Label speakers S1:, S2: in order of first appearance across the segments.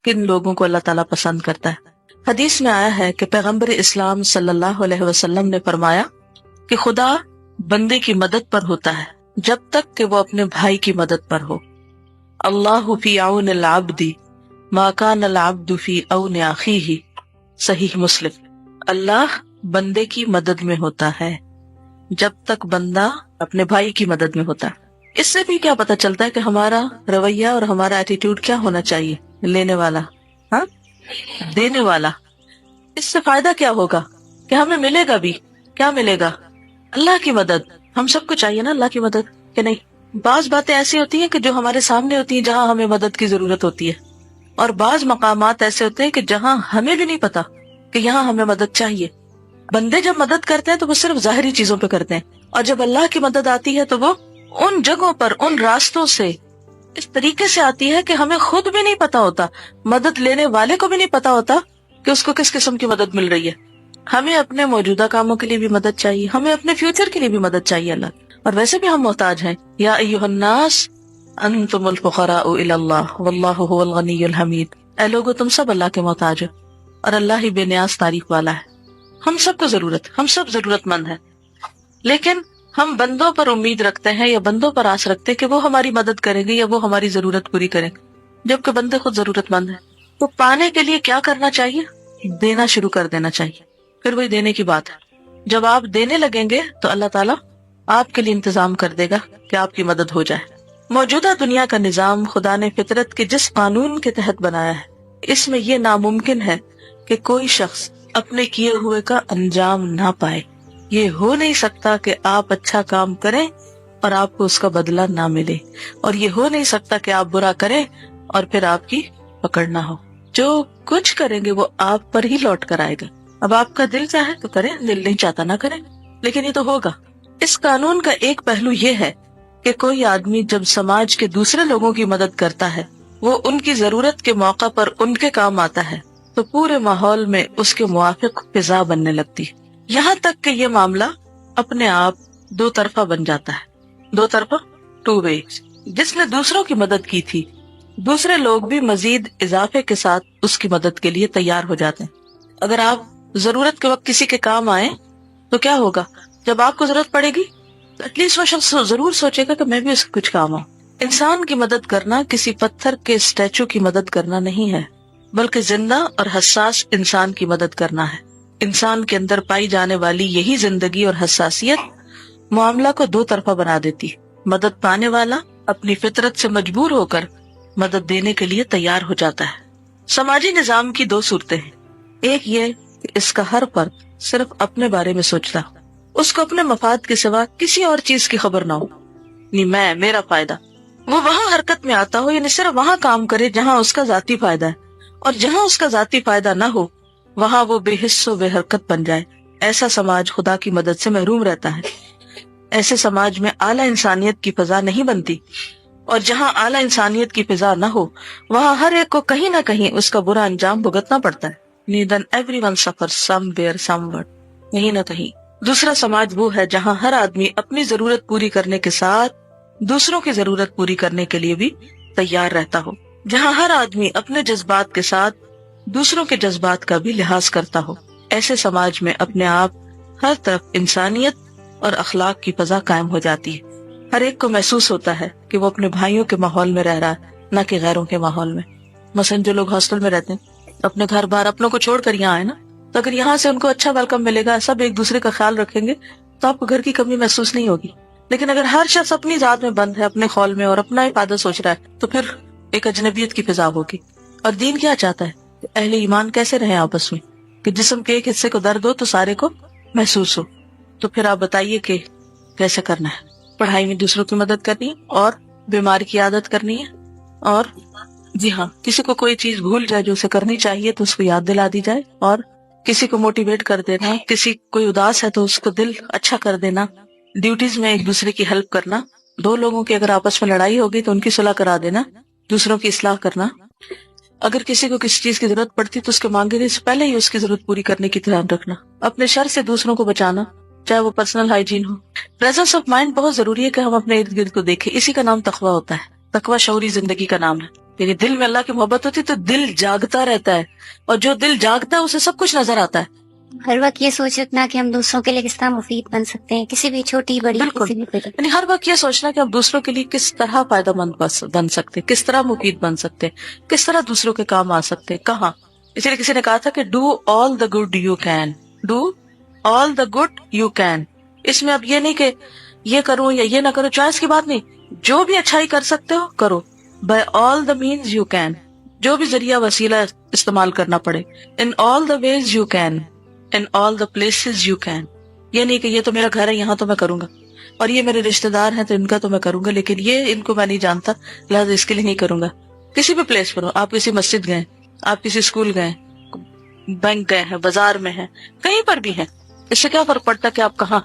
S1: کن لوگوں کو اللہ تعالیٰ پسند کرتا ہے۔ حدیث میں آیا ہے کہ پیغمبر اسلام صلی اللہ علیہ وسلم نے فرمایا کہ خدا بندے کی مدد پر ہوتا ہے جب تک کہ وہ اپنے بھائی کی مدد پر ہو۔ اللہ فی عون العبد ما کان العبد فی عون اخیہ، صحیح مسلم۔ اللہ بندے کی مدد میں ہوتا ہے جب تک بندہ اپنے بھائی کی مدد میں ہوتا ہے۔ اس سے بھی کیا پتہ چلتا ہے کہ ہمارا رویہ اور ہمارا ایٹیٹیوڈ کیا ہونا چاہیے، لینے والا، ہاں، دینے والا۔ اس سے فائدہ کیا ہوگا کہ ہمیں ملے گا بھی، کیا ملے گا؟ اللہ کی مدد۔ ہم سب کو چاہیے نا اللہ کی مدد، کہ نہیں؟ بعض باتیں ایسی ہوتی ہیں کہ جو ہمارے سامنے ہوتی ہیں جہاں ہمیں مدد کی ضرورت ہوتی ہے، اور بعض مقامات ایسے ہوتے ہیں کہ جہاں ہمیں بھی نہیں پتا کہ یہاں ہمیں مدد چاہیے۔ بندے جب مدد کرتے ہیں تو وہ صرف ظاہری چیزوں پہ کرتے ہیں، اور جب اللہ کی مدد آتی ہے تو وہ ان جگہوں پر، ان راستوں سے اس طریقے سے آتی ہے کہ ہمیں خود بھی نہیں پتا ہوتا، مدد لینے والے کو بھی نہیں پتا ہوتا کہ اس کو کس قسم کی مدد مل رہی ہے۔ ہمیں اپنے موجودہ کاموں کے لیے بھی مدد چاہیے، ہمیں اپنے فیوچر کے لیے بھی مدد چاہیے اللہ، اور ویسے بھی ہم محتاج ہیں۔ یا ایھا الناس انتم الفقراء الی اللہ واللہ هو الغنی الحمید، اے لوگو تم سب اللہ کے محتاج ہو اور اللہ ہی بے نیاز تعریف والا ہے۔ ہم سب کو ضرورت، ہم سب ضرورت مند ہیں، لیکن ہم بندوں پر امید رکھتے ہیں یا بندوں پر آس رکھتے ہیں کہ وہ ہماری مدد کریں گے یا وہ ہماری ضرورت پوری کریں گے، جبکہ بندے خود ضرورت مند ہیں۔ تو پانے کے لیے کیا کرنا چاہیے؟ دینا شروع کر دینا چاہیے۔ پھر وہی دینے کی بات ہے، جب آپ دینے لگیں گے تو اللہ تعالیٰ آپ کے لیے انتظام کر دے گا کہ آپ کی مدد ہو جائے۔ موجودہ دنیا کا نظام خدا نے فطرت کے جس قانون کے تحت بنایا ہے، اس میں یہ ناممکن ہے کہ کوئی شخص اپنے کیے ہوئے کا انجام نہ پائے۔ یہ ہو نہیں سکتا کہ آپ اچھا کام کریں اور آپ کو اس کا بدلہ نہ ملے، اور یہ ہو نہیں سکتا کہ آپ برا کریں اور پھر آپ کی پکڑ نہ ہو۔ جو کچھ کریں گے وہ آپ پر ہی لوٹ کر آئے گا۔ اب آپ کا دل چاہے تو کریں، دل نہیں چاہتا نہ کریں، لیکن یہ تو ہوگا۔ اس قانون کا ایک پہلو یہ ہے کہ کوئی آدمی جب سماج کے دوسرے لوگوں کی مدد کرتا ہے، وہ ان کی ضرورت کے موقع پر ان کے کام آتا ہے، تو پورے ماحول میں اس کے موافق فضا بننے لگتی ہے، یہاں تک کہ یہ معاملہ اپنے آپ دو طرفہ بن جاتا ہے۔ دو طرفہ، ٹو وے۔ جس نے دوسروں کی مدد کی تھی، دوسرے لوگ بھی مزید اضافے کے ساتھ اس کی مدد کے لیے تیار ہو جاتے ہیں۔ اگر آپ ضرورت کے وقت کسی کے کام آئیں تو کیا ہوگا؟ جب آپ کو ضرورت پڑے گی تو ایٹ لیسٹ وہ شخص ضرور سوچے گا کہ میں بھی اس کے کچھ کام آؤں۔ انسان کی مدد کرنا کسی پتھر کے اسٹیچو کی مدد کرنا نہیں ہے، بلکہ زندہ اور حساس انسان کی مدد کرنا ہے۔ انسان کے اندر پائی جانے والی یہی زندگی اور حساسیت معاملہ کو دو طرفہ بنا دیتی ہے۔ مدد پانے والا اپنی فطرت سے مجبور ہو کر مدد دینے کے لیے تیار ہو جاتا ہے۔ سماجی نظام کی دو صورتیں ہیں، ایک یہ کہ اس کا ہر فرد صرف اپنے بارے میں سوچتا، اس کو اپنے مفاد کے سوا کسی اور چیز کی خبر نہ ہو، یعنی میرا فائدہ، وہ وہاں حرکت میں آتا ہو، یعنی صرف وہاں کام کرے جہاں اس کا ذاتی فائدہ ہے، اور جہاں اس کا ذاتی فائدہ نہ ہو وہاں وہ بے حس و بے حرکت بن جائے۔ ایسا سماج خدا کی مدد سے محروم رہتا ہے۔ ایسے سماج میں اعلیٰ انسانیت کی فضا نہیں بنتی، اور جہاں اعلیٰ انسانیت کی فضا نہ ہو وہاں ہر ایک کو کہیں نہ کہیں اس کا برا انجام بھگتنا پڑتا ہے۔ Then everyone suffers somewhere, somewhere، کہیں نہ کہیں۔ دوسرا سماج وہ ہے جہاں ہر آدمی اپنی ضرورت پوری کرنے کے ساتھ دوسروں کی ضرورت پوری کرنے کے لیے بھی تیار رہتا ہو، جہاں ہر آدمی اپنے جذبات کے ساتھ دوسروں کے جذبات کا بھی لحاظ کرتا ہو۔ ایسے سماج میں اپنے آپ ہر طرف انسانیت اور اخلاق کی فضا قائم ہو جاتی ہے۔ ہر ایک کو محسوس ہوتا ہے کہ وہ اپنے بھائیوں کے ماحول میں رہ رہا ہے، نہ کہ غیروں کے ماحول میں۔ مثلا جو لوگ ہاسٹل میں رہتے ہیں، اپنے گھر بار اپنوں کو چھوڑ کر یہاں آئے نا، تو اگر یہاں سے ان کو اچھا ویلکم ملے گا، سب ایک دوسرے کا خیال رکھیں گے، تو آپ کو گھر کی کمی محسوس نہیں ہوگی۔ لیکن اگر ہر شخص اپنی ذات میں بند ہے، اپنے خول میں، اور اپنا ہی فائدہ سوچ رہا ہے، تو پھر ایک اجنبیت کی فضا ہوگی۔ اور دین کیا چاہتا ہے کہ اہل ایمان کیسے رہیں آپس میں، کہ جسم کے ایک حصے کو درد ہو تو سارے کو محسوس ہو۔ تو پھر آپ بتائیے کہ کیسے کرنا ہے؟ پڑھائی میں دوسروں کی مدد کرنی ہے، اور بیمار کی عادت کرنی ہے، اور جی ہاں، کسی کو کوئی چیز بھول جائے جو اسے کرنی چاہیے تو اس کو یاد دلا دی جائے، اور کسی کو موٹیویٹ کر دینا، کسی کوئی اداس ہے تو اس کو دل اچھا کر دینا، ڈیوٹیز میں ایک دوسرے کی ہیلپ کرنا، دو لوگوں کی اگر آپس میں لڑائی ہوگی تو ان کی صلح کرا دینا، دوسروں کی اصلاح کرنا، اگر کسی کو کسی چیز کی ضرورت پڑتی تو اس کے مانگنے سے پہلے ہی اس کی ضرورت پوری کرنے کی دھیان رکھنا، اپنے شر سے دوسروں کو بچانا، چاہے وہ personal hygiene who. Presence of mind بہت ضروری ہے کہ ہم اپنے ارد گرد کو دیکھیں، اسی کا نام تقویٰ ہوتا ہے۔ تقوی شعوری زندگی کا نام ہے. یعنی دل میں اللہ کی محبت ہوتی تو دل جاگتا رہتا ہے, اور جو دل جاگتا ہے اسے سب کچھ نظر آتا ہے.
S2: ہر وقت یہ سوچ رکھنا کہ ہم دوسروں کے لیے کس طرح مفید بن سکتے ہیں, کسی بھی چھوٹی بڑی
S1: بالکل,
S2: کسی بھی
S1: یعنی ہر وقت یہ سوچنا کہ ہم دوسروں کے لیے کس طرح فائدہ مند بن سکتے, کس طرح مفید بن سکتے, کس طرح دوسروں کے کام آ سکتے, کہاں. اس لیے کسی نے کہا تھا کہ do all the good you can, do all the good you can. اس میں اب یہ نہیں کہ یہ کروں یا یہ نہ کروں, چوائس کی بات نہیں, جو بھی اچھائی کر سکتے ہو کرو, by all the means you can, جو بھی ذریعہ وسیلہ استعمال کرنا پڑے, in all the ways you can, in all the places you can. یہ نہیں کہ یہ تو میرا گھر ہے یہاں تو میں کروں گا, اور یہ میرے رشتہ دار ہیں تو ان کا تو میں کروں گا, لیکن یہ ان کو میں نہیں جانتا لہٰذا اس کے لیے نہیں کروں گا. کسی بھی پلیس پر ہو, آپ کسی مسجد گئے, آپ کسی اسکول گئے, بینک گئے ہیں, بازار میں ہیں, کہیں پر بھی ہیں, اس سے کیا فرق پڑتا کہ آپ کہاں.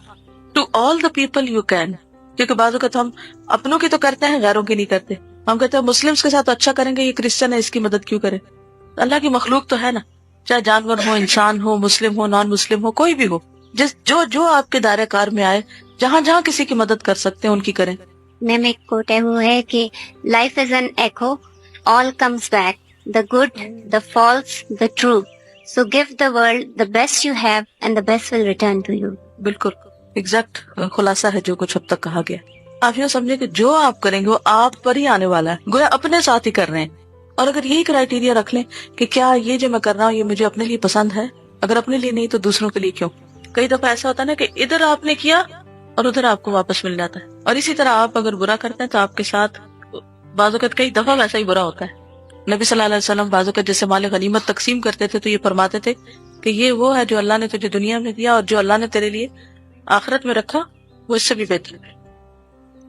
S1: To all the people you can, کیونکہ بعض اوقات ہم اپنوں کی تو کرتے ہیں غیروں کی نہیں کرتے. ہم کہتے ہیں مسلمس کے ساتھ اچھا کریں گے, یہ کرسچن ہے اس کی مدد کیوں کرے. اللہ کی مخلوق تو ہے نا, چاہے جانور ہو, انسان ہو, مسلم ہو, نان مسلم ہو, کوئی بھی ہو, جو آپ کے دائرہ کار میں آئے, جہاں جہاں کسی کی مدد کر سکتے ہیں ان کی کریں.
S2: میں ایک کوٹ ہے وہ ہے کہ life is an echo, all comes back, the good, the false, the true, so give the world the best you have and the best will return to you.
S1: بالکل ایگزیکٹ خلاصہ ہے جو کچھ اب تک کہا گیا. آپ یوں سمجھے کہ جو آپ کریں گے وہ آپ پر ہی آنے والا ہے, گویا اپنے ساتھ ہی کر رہے ہیں. اور اگر یہی کرائیٹیریا رکھ لیں کہ کیا یہ جو میں کر رہا ہوں یہ مجھے اپنے لیے پسند ہے, اگر اپنے لیے نہیں تو دوسروں کے لیے کیوں. کئی دفعہ ایسا ہوتا ہے نا کہ ادھر آپ نے کیا اور ادھر آپ کو واپس مل جاتا ہے, اور اسی طرح آپ اگر برا کرتے ہیں تو آپ کے ساتھ بعض اوقات کئی دفعہ ویسا ہی برا ہوتا ہے. نبی صلی اللہ علیہ وسلم بعض اوقات جیسے مال غنیمت تقسیم کرتے تھے تو یہ فرماتے تھے کہ یہ وہ ہے جو اللہ نے تجھے دنیا میں دیا, اور جو اللہ نے تیرے لیے آخرت میں رکھا وہ اس سے بھی بہتر ہے.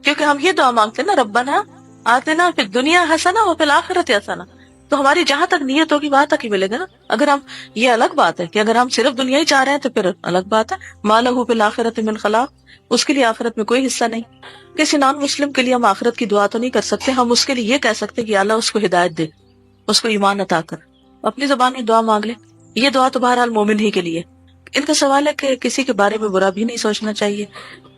S1: کیونکہ ہم یہ دعا مانگتے ہیں نا, ربنا آتنا فی الدنیا حسنہ وفی الآخرۃ حسنہ, تو ہماری جہاں تک نیت ہوگی وہاں تک ہی ملے گا نا. اگر ہم, یہ الگ بات ہے کہ اگر ہم صرف دنیا ہی چاہ رہے ہیں تو پھر الگ بات ہے, ما لہ فی الآخرۃ من خلاق, اس کے لیے آخرت میں کوئی حصہ نہیں. کسی نان مسلم کے لیے ہم آخرت کی دعا تو نہیں کر سکتے, ہم اس کے لیے یہ کہہ سکتے کہ اللہ اس کو ہدایت دے, اس کو ایمان عطا کر, اپنی زبان میں دعا مانگ لے. یہ دعا تو بہرحال مومن ہی کے لیے. ان کا سوال ہے کہ کسی کے بارے میں برا بھی نہیں سوچنا چاہیے,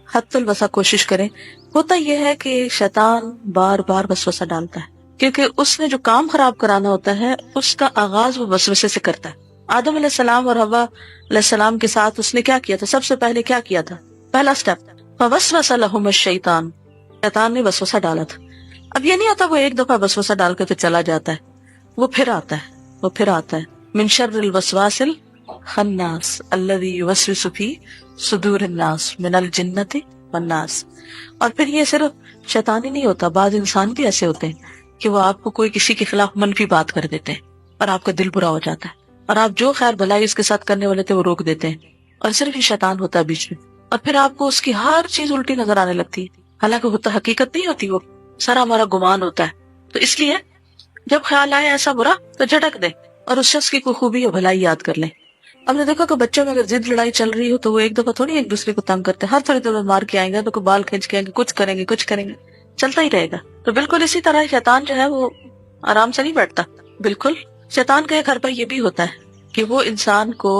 S1: حد الوسع کوشش کریں. ہوتا یہ ہے کہ شیطان بار بار وسوسہ ڈالتا ہے, کیونکہ اس نے جو کام خراب کرانا ہوتا ہے اس کا آغاز وہ وسوسے سے کرتا ہے. آدم علیہ السلام اور حوا علیہ السلام کے ساتھ اس نے کیا کیا تھا, سب سے پہلے کیا کیا تھا, پہلا سٹیپ, فوسوس لہم الشیطان, شیطان نے وسوسہ ڈالا تھا. اب یہ نہیں ہوتا وہ ایک دفعہ وسوسہ ڈال کے تو چلا جاتا ہے, وہ پھر آتا ہے. من شر الوسواس الخناس الذی یوسوس فی صدور الناس من الجنۃ والناس. اور پھر یہ صرف شیطان ہی نہیں ہوتا, بعض انسان بھی ایسے ہوتے ہیں کہ وہ آپ کو کوئی کسی کے خلاف منفی بات کر دیتے ہیں اور آپ کا دل برا ہو جاتا ہے, اور آپ جو خیر بھلائی اس کے ساتھ کرنے والے تھے وہ روک دیتے ہیں, اور صرف یہ شیطان ہوتا ہے بیچ میں, اور پھر آپ کو اس کی ہر چیز الٹی نظر آنے لگتی ہے, حالانکہ ہوتا حقیقت نہیں ہوتی, وہ سارا ہمارا گمان ہوتا ہے. تو اس لیے جب خیال آئے ایسا برا تو جھٹک دیں اور اس شخص کی کوئی خوبی یا بھلائی یاد کر لیں. ہم نے دیکھا کہ بچوں میں اگر ضد لڑائی چل رہی ہو تو وہ ایک دفعہ تھوڑی ایک دوسرے کو تنگ کرتے ہیں, ہر تھوڑی دیر مار کے آئیں گے, تو کوئی بال کھینچ کے آئیں گے, کچھ کریں گے, چلتا ہی رہے گا. تو بالکل اسی طرح شیطان جو ہے وہ آرام سے نہیں بیٹھتا. بالکل شیطان کا ایک حربہ یہ بھی ہوتا ہے کہ وہ انسان کو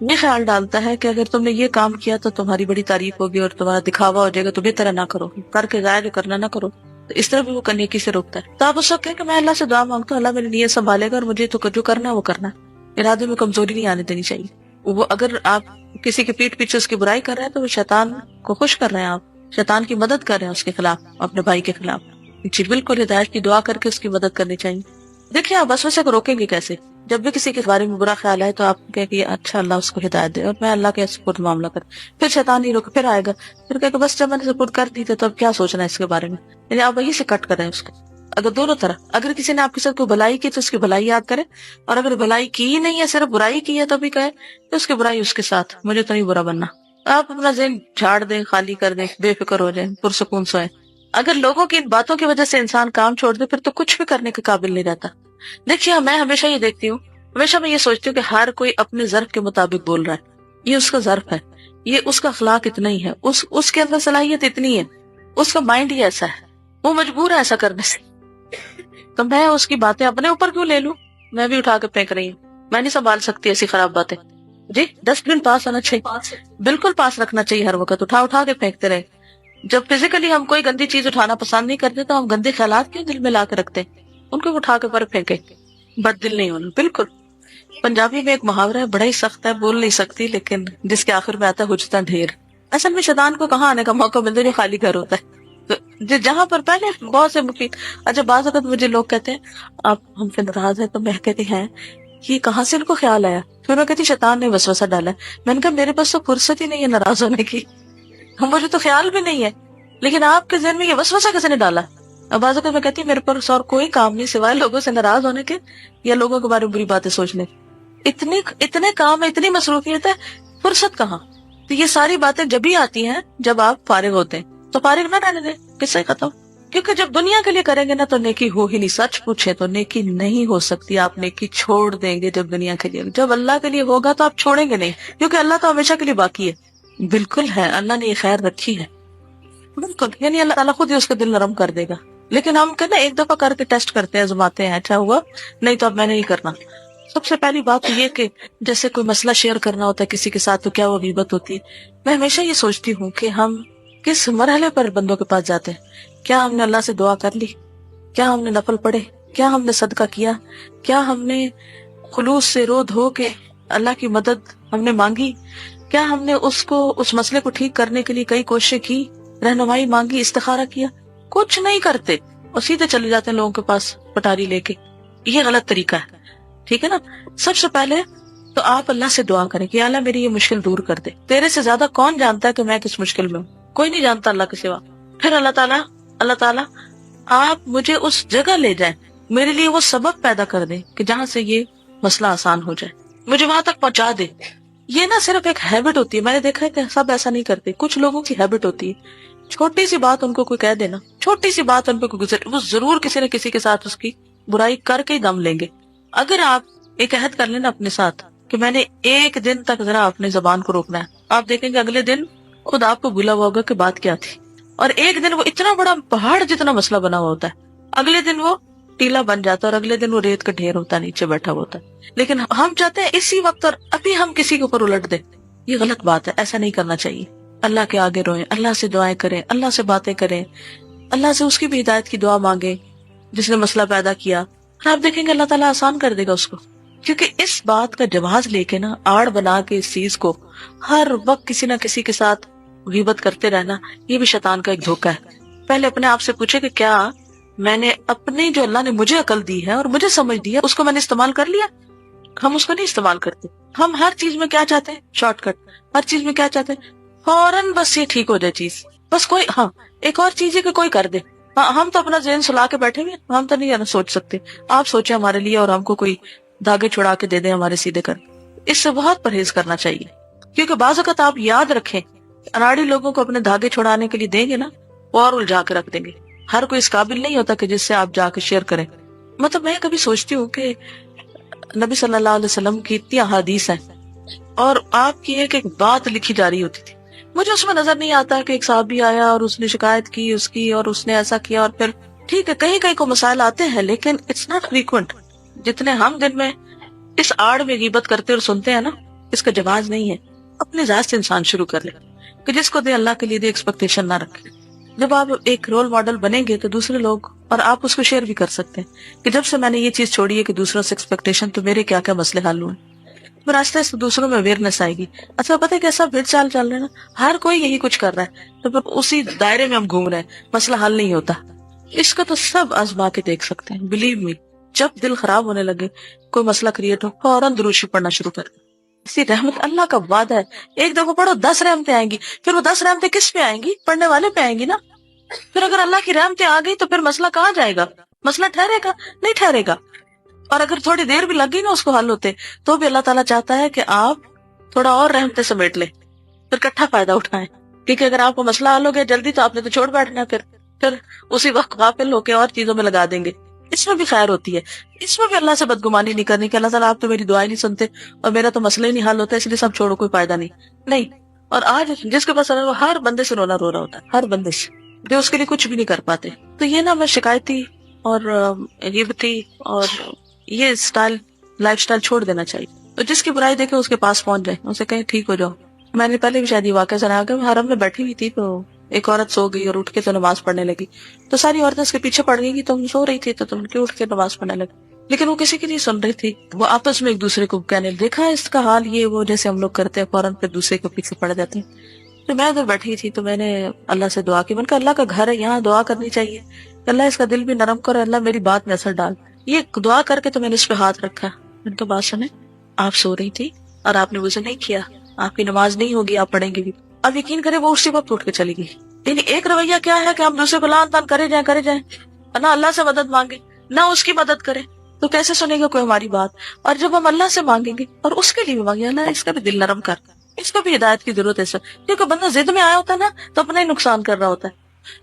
S1: یہ خیال ڈالتا ہے کہ اگر تم نے یہ کام کیا تو تمہاری بڑی تعریف ہوگی اور تمہارا دکھاوا ہو جائے گا, تو بہتر نہ کرو, کر کے ضائع جو کرنا نہ کرو. تو اس طرح بھی وہ نیکی سے روکتا ہے. تو آپ اس وقت کہیں کہ میں اللہ سے دعا مانگتا ہوں, اللہ میری نیت سنبھالے گا اور مجھے تو جو کرنا ہے وہ کرنا ہے. ارادے میں کمزوری نہیں آنے دینی چاہیے. وہ اگر آپ کسی کے پیٹ پیچھے اس کی برائی کر رہے ہیں تو وہ شیطان کو خوش کر رہے ہیں, آپ شیطان کی مدد کر رہے ہیں اس کے خلاف, اپنے بھائی کے خلاف. جی بالکل ہدایت کی دعا کر کے اس کی مدد کرنی چاہیے. دیکھیں آپ وسوسے کو روکیں گے کیسے؟ جب بھی کسی کے بارے میں برا خیال آئے تو آپ کہیں کہ اچھا اللہ اس کو ہدایت دے اور میں اللہ کے سپرد معاملہ کر. پھر شیطان نہیں روکے, پھر آئے گا, پھر کہے کہ بس جب میں نے سپرد کر دی تھی تو اب کیا سوچنا ہے اس کے بارے میں. یعنی آپ وہی سے کٹ کریں اس کو. اگر دونوں طرح, اگر کسی نے آپ کے ساتھ کوئی بھلائی کی تو اس کی بھلائی یاد کرے, اور اگر بھلائی کی ہی نہیں ہے صرف برائی کی ہے تو بھی کہے کہ اس کی برائی اس کے ساتھ, مجھے تو نہیں برا بننا. آپ اپنا ذہن جھاڑ دیں, خالی کر دیں, بے فکر ہو جائیں, پرسکون سوئیں. اگر لوگوں کی ان باتوں کی وجہ سے انسان کام چھوڑ دے پھر تو کچھ بھی کرنے کے قابل نہیں رہتا. دیکھیے میں ہمیشہ یہ دیکھتی ہوں, ہمیشہ میں یہ سوچتی ہوں کہ ہر کوئی اپنے ظرف کے مطابق بول رہا ہے. یہ اس کا ظرف ہے, یہ اس کا اخلاق اتنا ہی ہے, اس کے اندر صلاحیت اتنی ہے, اس کا مائنڈ ہی ایسا ہے, وہ مجبور ہے ایسا کرنے سے. تو میں اس کی باتیں اپنے اوپر کیوں لے لوں؟ میں بھی اٹھا کے پھینک رہی ہوں. میں نہیں سنبھال سکتی ایسی خراب باتیں. جی ڈسٹ بن پاس ہونا چاہیے, بالکل پاس رکھنا چاہیے ہر وقت, اٹھا کے پھینکتے رہے. جب فزیکلی ہم کوئی گندی چیز اٹھانا پسند نہیں کرتے تو ہم گندے خیالات کیوں دل میں لا کے رکھتے ہیں؟ ان کو اٹھا کے پر پھینکے. بد دل نہیں ہونا. بالکل. پنجابی میں ایک محاورہ ہے، بڑا ہی سخت ہے، بول نہیں سکتی، لیکن جس کے آخر میں آتا ہے حجتا ڈھیر. اصل میں شیطان کو کہاں آنے کا موقع ملتا ہے؟ جو خالی گھر ہوتا ہے. تو جہاں پر پہلے بہت سے مفید. اچھا بعض اوقات مجھے لوگ کہتے ہیں آپ ہم سے ناراض ہیں، تو میں کہتی ہیں یہ کہاں سے ان کو خیال آیا؟ پھر میں کہتی شیطان نے وسوسہ ڈالا ہے. میں نے کہا میرے پاس تو فرصت ہی نہیں ہے ناراض ہونے کی، مجھے تو خیال بھی نہیں ہے، لیکن آپ کے ذہن میں یہ وسوسہ کیسے نے ڈالا؟ اب بعض اوقات میں کہتی ہوں میرے پاس اور کوئی کام نہیں سوائے لوگوں سے ناراض ہونے کے یا لوگوں کے بارے میں بری باتیں سوچنے. اتنے کام ہے، اتنی مصروفیت ہے، فرصت کہاں؟ تو یہ ساری باتیں جب ہی آتی ہیں جب آپ فارغ ہوتے ہیں. تو فارغ نہ رہنے دیں، قصہ ہی ختم. کیونکہ جب دنیا کے لیے کریں گے نا تو نیکی ہو ہی نہیں. سچ پوچھے تو نیکی نہیں ہو سکتی. آپ نیکی چھوڑ دیں گے جب دنیا کے لیے. جب اللہ کے لیے ہوگا تو آپ چھوڑیں گے نہیں، کیونکہ اللہ تو ہمیشہ کے لیے باقی ہے. بالکل ہے، اللہ نے یہ خیر رکھی ہے. بالکل، یعنی اللہ تعالیٰ خود ہی اس کا دل نرم کر دے گا. لیکن ہم کہنا ایک دفعہ کر کے ٹیسٹ کرتے ہیں، آزماتے ہیں، اچھا ہوا نہیں تو اب میں نہیں کرنا. سب سے پہلی بات یہ کہ جیسے کوئی مسئلہ شیئر کرنا ہوتا ہے کسی کے ساتھ تو کیا وہ غیبت ہوتی ہے؟ میں ہمیشہ یہ سوچتی ہوں کہ ہم کس مرحلے پر بندوں کے پاس جاتے ہیں. کیا ہم نے اللہ سے دعا کر لی؟ کیا ہم نے نفل پڑھے؟ کیا ہم نے صدقہ کیا؟ کیا ہم نے خلوص سے رو دھو کے اللہ کی مدد ہم نے مانگی؟ کیا ہم نے اس مسئلے کو ٹھیک کرنے کے لیے کئی کوششیں کی، رہنمائی مانگی، استخارہ کیا؟ کچھ نہیں کرتے اور سیدھے چلے جاتے ہیں لوگوں کے پاس پٹاری لے کے. یہ غلط طریقہ ہے. ٹھیک ہے نا؟ سب سے پہلے تو آپ اللہ سے دعا کریں کہ اللہ میری یہ مشکل دور کر دے. تیرے سے زیادہ کون جانتا ہے کہ میں کس مشکل میں ہوں؟ کوئی نہیں جانتا اللہ کے سوا. پھر اللہ تعالیٰ آپ مجھے اس جگہ لے جائیں، میرے لیے وہ سبب پیدا کر دیں کہ جہاں سے یہ مسئلہ آسان ہو جائے، مجھے وہاں تک پہنچا دے. یہ نہ صرف ایک ہیبٹ ہوتی ہے، میں نے دیکھا ہے کہ سب ایسا نہیں کرتے. کچھ لوگوں کی ہیبٹ ہوتی ہے چھوٹی سی بات ان کو کوئی کہہ دینا، چھوٹی سی بات ان پہ کوئی گزر، وہ ضرور کسی نہ کسی کے ساتھ اس کی برائی کر کے ہی دم لیں گے. اگر آپ ایک عہد کر لینا اپنے ساتھ کہ میں نے ایک دن تک ذرا اپنی زبان کو روکنا ہے، آپ دیکھیں گے اگلے دن خود آپ کو بھولا ہوا ہوگا کہ بات کیا تھی. اور ایک دن وہ اتنا بڑا پہاڑ جتنا مسئلہ بنا ہوا ہوتا ہے، اگلے دن وہ ٹیلا بن جاتا ہے اور اگلے دن وہ ریت کا ڈھیر ہوتا ہے نیچے بیٹھا ہوتا ہے. لیکن ہم چاہتے ہیں اسی وقت اور ابھی ہم کسی کے اوپر الٹ دیں. یہ غلط بات ہے، ایسا نہیں کرنا چاہیے. اللہ کے آگے روئیں، اللہ سے دعائیں کریں، اللہ سے باتیں کریں، اللہ سے اس کی بھی ہدایت کی دعا مانگیں جس نے مسئلہ پیدا کیا. اور آپ دیکھیں گے اللہ تعالیٰ آسان کر دے گا اس کو. کیونکہ اس بات کا جواز لے کے نا، آڑ بنا کے اس چیز کو ہر وقت کسی نہ کسی کے ساتھ غیبت کرتے رہنا، یہ بھی شیطان کا ایک دھوکہ ہے. پہلے اپنے آپ سے پوچھے کہ کیا میں نے اپنی جو اللہ نے مجھے عقل دی ہے اور مجھے سمجھ دی ہے اس کو میں نے استعمال کر لیا؟ ہم اس کو نہیں استعمال کرتے. ہم ہر چیز میں کیا چاہتے ہیں؟ Short cut. ہر چیز میں کیا چاہتے ہیں؟ فوراً بس یہ ٹھیک ہو جائے چیز. بس کوئی ایک اور چیز ہے کہ کوئی کر دے. ہم تو اپنا ذہن سلا کے بیٹھے ہوئے، ہم تو نہیں سوچ سکتے. آپ سوچیں ہمارے لیے اور ہم کو کوئی دھاگے چھڑا کے دے دیں ہمارے سیدھے کر. اس سے بہت پرہیز کرنا چاہیے. کیونکہ بعض اوقات آپ یاد رکھیں، اناڑی لوگوں کو اپنے دھاگے چھڑانے کے لیے دیں گے نا، وہ اور الجھا کے رکھ دیں گے. ہر کوئی اس قابل نہیں ہوتا کہ جس سے آپ جا کے شیئر کریں. مطلب میں کبھی سوچتی ہوں کہ نبی صلی اللہ علیہ وسلم کی اتنی احادیث ہیں اور آپ کی ایک ایک بات لکھی جا رہی ہوتی تھی. مجھے اس میں نظر نہیں آتا کہ ایک صحابی آیا اور اس نے شکایت کی اس کی اور اس نے ایسا کیا. اور پھر ٹھیک ہے کہیں کہیں کو مسائل آتے ہیں لیکن اٹس ناٹ فریکوینٹ. جتنے ہم دن میں اس آڑ میں غیبت کرتے اور سنتے ہیں نا، اس کا جواز نہیں ہے. اپنے ذات سے انسان شروع کر لے کہ جس کو دے اللہ کے لیے دے، ایکسپیکٹیشن نہ رکھے. جب آپ ایک رول ماڈل بنیں گے تو دوسرے لوگ اور آپ اس کو شیئر بھی کر سکتے ہیں کہ جب سے میں نے یہ چیز چھوڑی ہے کہ دوسروں سے ایکسپیکٹیشن، تو میرے کیا کیا مسئلے حل ہوئے. پھر آہستہ آہستہ دوسروں میں اویئرنیس آئے گی. اچھا پتہ ہے کیسا بھیڑ چال چل رہا ہے نا، ہر کوئی یہی کچھ کر رہا ہے تو پھر اسی دائرے میں ہم گھوم رہے ہیں، مسئلہ حل نہیں ہوتا. اس کا تو سب آزما کے دیکھ سکتے ہیں. بلیو می، جب دل خراب ہونے لگے، کوئی مسئلہ کریٹ ہو، فوراً درود شریف پڑھنا شروع کر دیں. اسی رحمت اللہ کا وعدہ ہے، ایک دفعہ پڑھو 10 رحمتیں آئیں گی. پھر وہ 10 رحمتیں کس پہ آئیں گی؟ پڑھنے والے پہ آئیں گی نا. پھر اگر اللہ کی رحمتیں آ گئی تو پھر مسئلہ کہاں جائے گا؟ مسئلہ ٹھہرے گا؟ نہیں ٹھہرے گا. اور اگر تھوڑی دیر بھی لگ گئی نا اس کو حل ہوتے، تو بھی اللہ تعالیٰ چاہتا ہے کہ آپ تھوڑا اور رحمتیں سمیٹ لیں، پھر کٹھا فائدہ اٹھائیں. کیونکہ اگر آپ کو مسئلہ حل ہو گیا جلدی تو آپ نے تو چھوڑ بیٹھنا ہے، پھر اسی وقت غافل ہو کے اور چیزوں میں لگا دیں گے. اس میں بھی خیر ہوتی ہے. اس میں بھی اللہ سے بدگمانی نہیں کرنی کہ اللہ تعالیٰ آپ تو میری دعائیں نہیں سنتے اور میرا تو مسئلہ ہی نہیں حل ہوتا، اس لیے سب چھوڑو، کوئی فائدہ نہیں. اور آج جس کے پاس وہ ہر بندے سے رونا رو رہا ہوتا ہے، ہر بندے سے، جو اس کے لیے کچھ بھی نہیں کر پاتے. تو یہ نا میں شکایتی اور غیبتی اور یہ لائف سٹائل چھوڑ دینا چاہیے. تو جس کی برائی دیکھے اس کے پاس پہنچ جائے، اسے کہیں ٹھیک ہو جاؤ. میں نے پہلے بھی شاید یہ واقعہ سنا کہ میں حرم میں بیٹھی ہوئی تھی تو ایک عورت سو گئی اور اٹھ کے تو نماز پڑھنے لگی, تو ساری عورتیں اس کے پیچھے پڑ گئی کہ تم سو رہی تھی تو تم کیوں اٹھ کے نماز پڑھنے لگی, لیکن وہ کسی کی نہیں سن رہی تھی. وہ آپس میں ایک دوسرے کو کہنے, دیکھا اس کا حال یہ وہ جیسے ہم لوگ کرتے ہیں, فوراً پھر دوسرے کے پیچھے پڑ جاتے ہیں. تو میں ادھر بیٹھی تھی تو میں نے اللہ سے دعا کی, میں نے کہا اللہ کا گھر ہے, یہاں دعا کرنی چاہیے, اللہ اس کا دل بھی نرم کرو, اللہ میری بات میں اثر ڈال. یہ دعا کر کے تو میں نے اس پہ ہاتھ رکھا. میں نے تو بات سنیں, آپ سو رہی تھی اور آپ نے وضو نہیں کیا, آپ کی نماز نہیں ہوگی, آپ پڑھیں گے بھی. اب یقین کریں وہ اسی وقت اٹھ کے چلی گئی. یعنی ایک رویہ کیا ہے کہ ہم دوسرے کو لان تان کرے جائیں, نہ اللہ سے مدد مانگے نہ اس کی مدد کرے, تو کیسے سنے گا کوئی ہماری بات. اور جب ہم اللہ سے مانگیں گے اور اس کے لیے بھی مانگے, اللہ اس کا بھی دل نرم کر, اس کو بھی ہدایت کی ضرورت ہے. کیونکہ بندہ ضد میں آیا ہوتا ہے نا تو اپنا ہی نقصان کر رہا ہوتا ہے.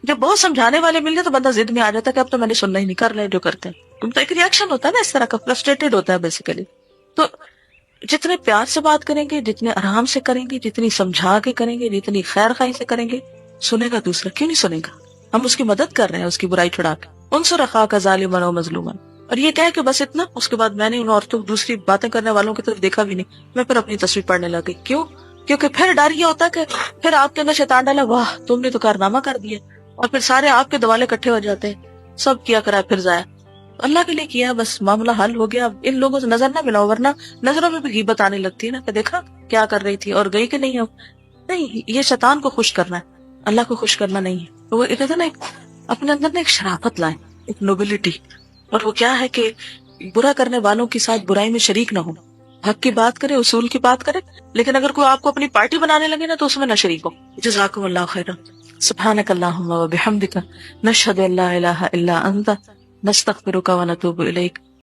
S1: جب بہت سمجھانے والے مل جائے تو بندہ ضد میں آ جاتا ہے کہ اب تو میں نے سننا ہی نہیں, کر لیں جو کرتے ہیں. تو ایک ریئیکشن ہوتا ہے نا اس طرح کا, فرسٹریٹڈ ہوتا ہے بیسیکلی. تو جتنے پیار سے بات کریں گے, جتنے آرام سے کریں گے, جتنی سمجھا کے کریں گے, جتنی خیر خواہی سے کریں گے, سنے گا دوسرا, کیوں نہیں سنے گا. ہم اس کی مدد کر رہے ہیں اس کی برائی چھڑا کے. انصر اخاک ظالما و مظلوما. اور یہ کہہ کہ بس اتنا, اس کے بعد میں نے ان عورتوں دوسری باتیں کرنے والوں کی طرف دیکھا بھی نہیں, میں پھر اپنی تصویر پڑھنے لگی. کیوں؟ کیونکہ پھر ڈر یہ ہوتا کہ پھر آپ کے اندر شیطان ڈالا, واہ تم نے تو کارنامہ کر دیا, اور پھر سارے آپ کے دوالے اکٹھے ہو جاتے ہیں, سب کیا کرا پھر ضائع. اللہ کے لیے کیا, بس معاملہ حل ہو گیا. ان لوگوں سے نظر نہ ملاؤ, ورنہ نظروں میں بھی غیبت آنے لگتی ہے نا, کہ دیکھا کیا کر رہی تھی اور گئی کہ نہیں. نہیں, یہ شیطان کو خوش کرنا ہے, اللہ کو خوش کرنا نہیں ہے. وہ کہتے نا اپنے اندر نا ایک شرافت لائیں, ایک نوبلٹی. اور وہ کیا ہے کہ برا کرنے والوں کے ساتھ برائی میں شریک نہ ہو, حق کی بات کرے, اصول کی بات کرے, لیکن اگر کوئی آپ کو اپنی پارٹی بنانے لگے نا تو اس میں نہ شریک ہو. جزاکم اللہ خیرا. سبحانک اللہم و بحمدک, نشہد ان لا الہ الا انت, نستغفرک و نتوب الیک.